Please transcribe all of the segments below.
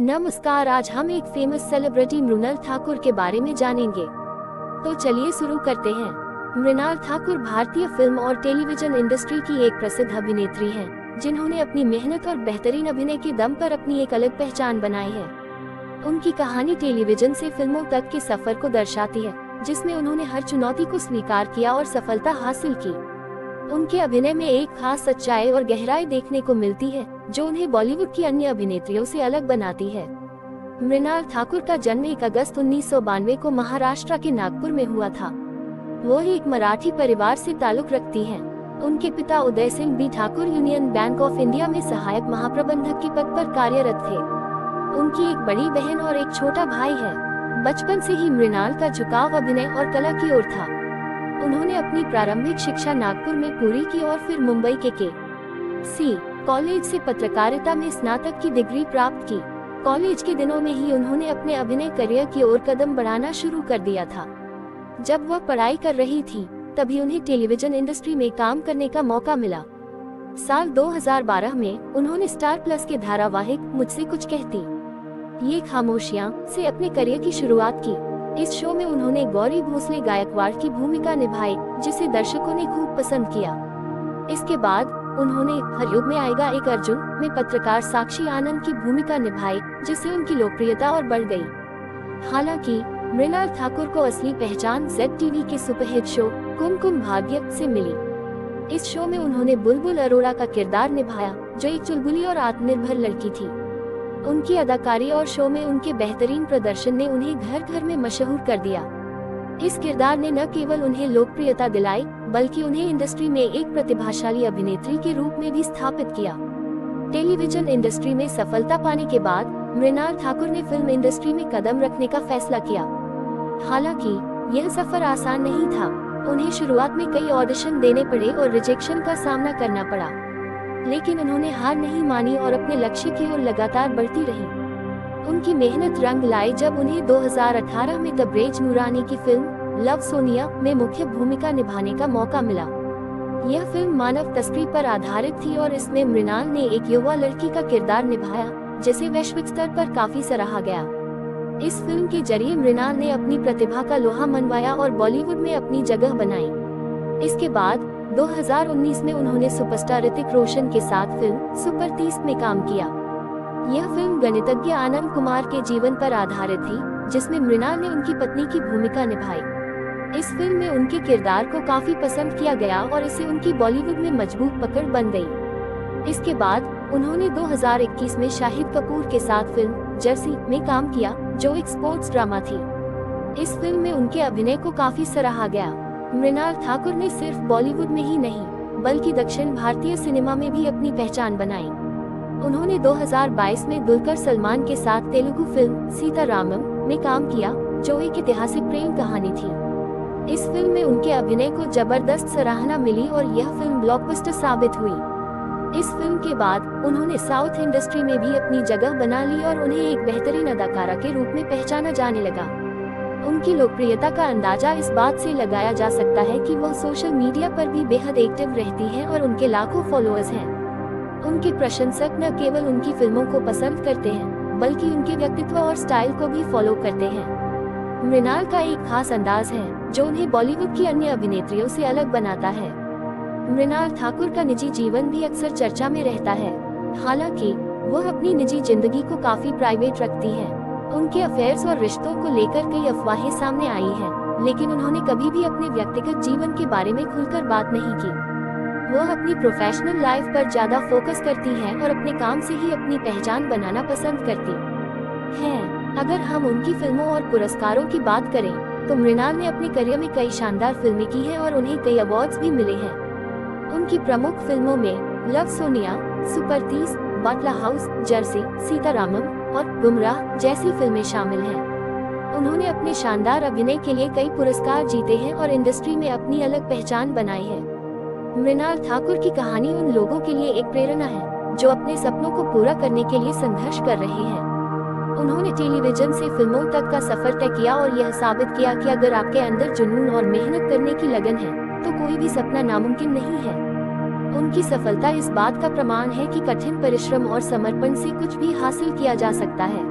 नमस्कार, आज हम एक फेमस सेलिब्रिटी मृणाल ठाकुर के बारे में जानेंगे। तो चलिए शुरू करते हैं। मृणाल ठाकुर भारतीय फिल्म और टेलीविजन इंडस्ट्री की एक प्रसिद्ध अभिनेत्री हैं, जिन्होंने अपनी मेहनत और बेहतरीन अभिनय के दम पर अपनी एक अलग पहचान बनाई है। उनकी कहानी टेलीविजन से फिल्मों तक के सफर को दर्शाती है, जिसमें उन्होंने हर चुनौती को स्वीकार किया और सफलता हासिल की। उनके अभिनय में एक खास सच्चाई और गहराई देखने को मिलती है, जो उन्हें बॉलीवुड की अन्य अभिनेत्रियों से अलग बनाती है। मृणाल ठाकुर का जन्म 1 अगस्त 1992 को महाराष्ट्र के नागपुर में हुआ था। वो एक मराठी परिवार से ताल्लुक रखती हैं। उनके पिता Uday Singh B Thakur union bank of India में सहायक महाप्रबंधक के पद पर कार्यरत थे। उनकी एक बड़ी बहन और एक छोटा भाई है। बचपन से ही मृणाल का झुकाव अभिनय और कला की ओर था। उन्होंने अपनी प्रारंभिक शिक्षा नागपुर में पूरी की और फिर मुंबई के सी कॉलेज से पत्रकारिता में स्नातक की डिग्री प्राप्त की। कॉलेज के दिनों में ही उन्होंने अपने अभिनय करियर की ओर कदम बढ़ाना शुरू कर दिया था। जब वह पढ़ाई कर रही थी, तभी उन्हें टेलीविजन इंडस्ट्री में काम करने का मौका मिला। साल 2012 में उन्होंने स्टार प्लस के धारावाहिक मुझसे कुछ कहती ये खामोशियां से अपने करियर की शुरुआत की। इस शो में उन्होंने गौरी भोसले गायकवाड़ की भूमिका निभाई, जिसे दर्शकों ने खूब पसंद किया। इसके बाद उन्होंने हर युग में आएगा एक अर्जुन में पत्रकार साक्षी आनंद की भूमिका निभाई, जिससे उनकी लोकप्रियता और बढ़ गई। हालांकि मृणाल ठाकुर को असली पहचान ZTV के सुपरहिट शो कुमकुम भाग्य से मिली। इस शो में उन्होंने बुलबुल अरोड़ा का किरदार निभाया, जो एक चुलबुली और आत्मनिर्भर लड़की थी। उनकी अदाकारी और शो में उनके बेहतरीन प्रदर्शन ने उन्हें घर घर में मशहूर कर दिया। इस किरदार ने न केवल उन्हें लोकप्रियता दिलाई, बल्कि उन्हें इंडस्ट्री में एक प्रतिभाशाली अभिनेत्री के रूप में भी स्थापित किया। टेलीविजन इंडस्ट्री में सफलता पाने के बाद मृणाल ठाकुर ने फिल्म इंडस्ट्री में कदम रखने का फैसला किया। हालांकि यह सफर आसान नहीं था। उन्हें शुरुआत में कई ऑडिशन देने पड़े और रिजेक्शन का सामना करना पड़ा, लेकिन उन्होंने हार नहीं मानी और अपने लक्ष्य की ओर लगातार बढ़ती रही। उनकी मेहनत रंग लाई जब उन्हें 2018 में तबरेज नूरानी की फिल्म लव सोनिया में मुख्य भूमिका निभाने का मौका मिला। यह फिल्म मानव तस्करी पर आधारित थी और इसमें मृणाल ने एक युवा लड़की का किरदार निभाया, जिसे वैश्विक स्तर पर काफी सराहा गया। इस फिल्म के जरिए मृणाल ने अपनी प्रतिभा का लोहा मनवाया और बॉलीवुड में अपनी जगह बनाई। इसके बाद 2019 में उन्होंने सुपरस्टार ऋतिक रोशन के साथ फिल्म सुपर 30 में काम किया। यह फिल्म गणितज्ञ आनंद कुमार के जीवन पर आधारित थी, जिसमें मृणाल ने उनकी पत्नी की भूमिका निभाई। इस फिल्म में उनके किरदार को काफी पसंद किया गया और इससे उनकी बॉलीवुड में मजबूत पकड़ बन गई। इसके बाद उन्होंने 2021 में शाहिद कपूर के साथ फिल्म जर्सी में काम किया, जो एक स्पोर्ट्स ड्रामा थी। इस फिल्म में उनके अभिनय को काफी सराहा गया। मृणाल ठाकुर ने सिर्फ बॉलीवुड में ही नहीं, बल्कि दक्षिण भारतीय सिनेमा में भी अपनी पहचान बनाई। उन्होंने 2022 में दुलकर सलमान के साथ तेलुगु फिल्म सीतारामम में काम किया, जो एक ऐतिहासिक प्रेम कहानी थी। इस फिल्म में उनके अभिनय को जबरदस्त सराहना मिली और यह फिल्म ब्लॉकबस्टर साबित हुई। इस फिल्म के बाद उन्होंने साउथ इंडस्ट्री में भी अपनी जगह बना ली और उन्हें एक बेहतरीन अदाकारा के रूप में पहचाना जाने लगा। उनकी लोकप्रियता का अंदाजा इस बात से लगाया जा सकता है कि वह सोशल मीडिया पर भी बेहद एक्टिव रहती हैं और उनके लाखों फॉलोअर्स हैं। उनके प्रशंसक न केवल उनकी फिल्मों को पसंद करते हैं, बल्कि उनके व्यक्तित्व और स्टाइल को भी फॉलो करते हैं। मृणाल का एक खास अंदाज है, जो उन्हें बॉलीवुड की अन्य अभिनेत्रियों से अलग बनाता है। मृणाल ठाकुर का निजी जीवन भी अक्सर चर्चा में रहता है। हालांकि वह अपनी निजी जिंदगी को काफी प्राइवेट रखती हैं। उनके अफेयर्स और रिश्तों को लेकर कई अफवाहें सामने आई हैं, लेकिन उन्होंने कभी भी अपने व्यक्तिगत जीवन के बारे में खुलकर बात नहीं की। वह अपनी प्रोफेशनल लाइफ पर ज्यादा फोकस करती हैं और अपने काम से ही अपनी पहचान बनाना पसंद करती हैं। अगर हम उनकी फिल्मों और पुरस्कारों की बात करें, तो मृणाल ने अपने करियर में कई शानदार फिल्में की हैं और उन्हें कई अवार्ड्स भी मिले हैं। उनकी प्रमुख फिल्मों में लव सोनिया, सुपर 30, बटला हाउस, जर्सी, सीतारामम और गुमराह जैसी फिल्में शामिल हैं। उन्होंने अपने शानदार अभिनय के लिए कई पुरस्कार जीते हैं और इंडस्ट्री में अपनी अलग पहचान बनाई है। मृणाल ठाकुर की कहानी उन लोगों के लिए एक प्रेरणा है, जो अपने सपनों को पूरा करने के लिए संघर्ष कर रहे हैं। उन्होंने टेलीविजन से फिल्मों तक का सफर तय किया और यह साबित किया कि अगर आपके अंदर जुनून और मेहनत करने की लगन है, तो कोई भी सपना नामुमकिन नहीं है। उनकी सफलता इस बात का प्रमाण है कि कठिन परिश्रम और समर्पण से कुछ भी हासिल किया जा सकता है।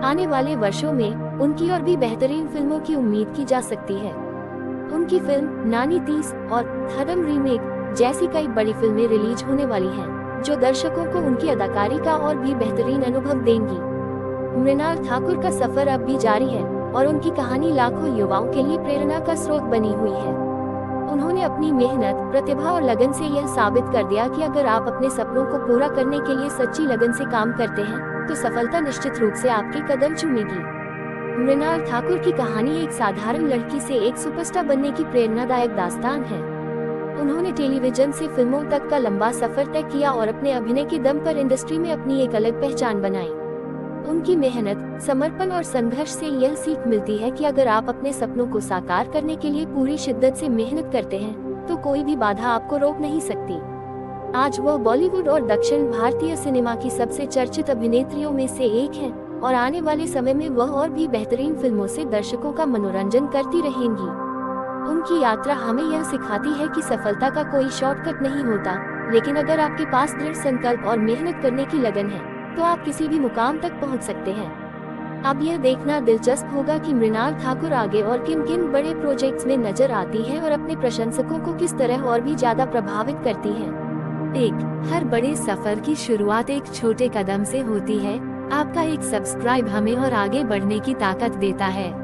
आने वाले वर्षों में उनकी और भी बेहतरीन फिल्मों की उम्मीद की जा सकती है। उनकी फिल्म नानी 30 और धर्म रीमेक जैसी कई बड़ी फिल्में रिलीज होने वाली हैं, जो दर्शकों को उनकी अदाकारी का और भी बेहतरीन अनुभव देंगी। मृणाल ठाकुर का सफर अब भी जारी है और उनकी कहानी लाखों युवाओं के लिए प्रेरणा का स्रोत बनी हुई है। उन्होंने अपनी मेहनत, प्रतिभा और लगन से यह साबित कर दिया कि अगर आप अपने सपनों को पूरा करने के लिए सच्ची लगन से काम करते हैं, तो सफलता निश्चित रूप से आपके कदम चूमेगी। मृणाल ठाकुर की कहानी एक साधारण लड़की से एक सुपरस्टार बनने की प्रेरणादायक दास्तान है। उन्होंने टेलीविजन से फिल्मों तक का लंबा सफर तय किया और अपने अभिनय के दम पर इंडस्ट्री में अपनी एक अलग पहचान बनाई। उनकी मेहनत, समर्पण और संघर्ष से यह सीख मिलती है कि अगर आप अपने सपनों को साकार करने के लिए पूरी शिद्दत से मेहनत करते हैं, तो कोई भी बाधा आपको रोक नहीं सकती। आज वह बॉलीवुड और दक्षिण भारतीय सिनेमा की सबसे चर्चित अभिनेत्रियों में से एक हैं और आने वाले समय में वह और भी बेहतरीन फिल्मों से दर्शकों का मनोरंजन करती रहेंगी। उनकी यात्रा हमें यह सिखाती है कि सफलता का कोई शॉर्टकट नहीं होता, लेकिन अगर आपके पास दृढ़ संकल्प और मेहनत करने की लगन है, तो आप किसी भी मुकाम तक पहुंच सकते हैं। अब यह देखना दिलचस्प होगा कि मृणाल ठाकुर आगे और किन किन बड़े प्रोजेक्ट्स में नजर आती है और अपने प्रशंसकों को किस तरह और भी ज्यादा प्रभावित करती है। हर बड़े सफर की शुरुआत एक छोटे कदम से होती है। आपका एक सब्सक्राइब हमें और आगे बढ़ने की ताकत देता है।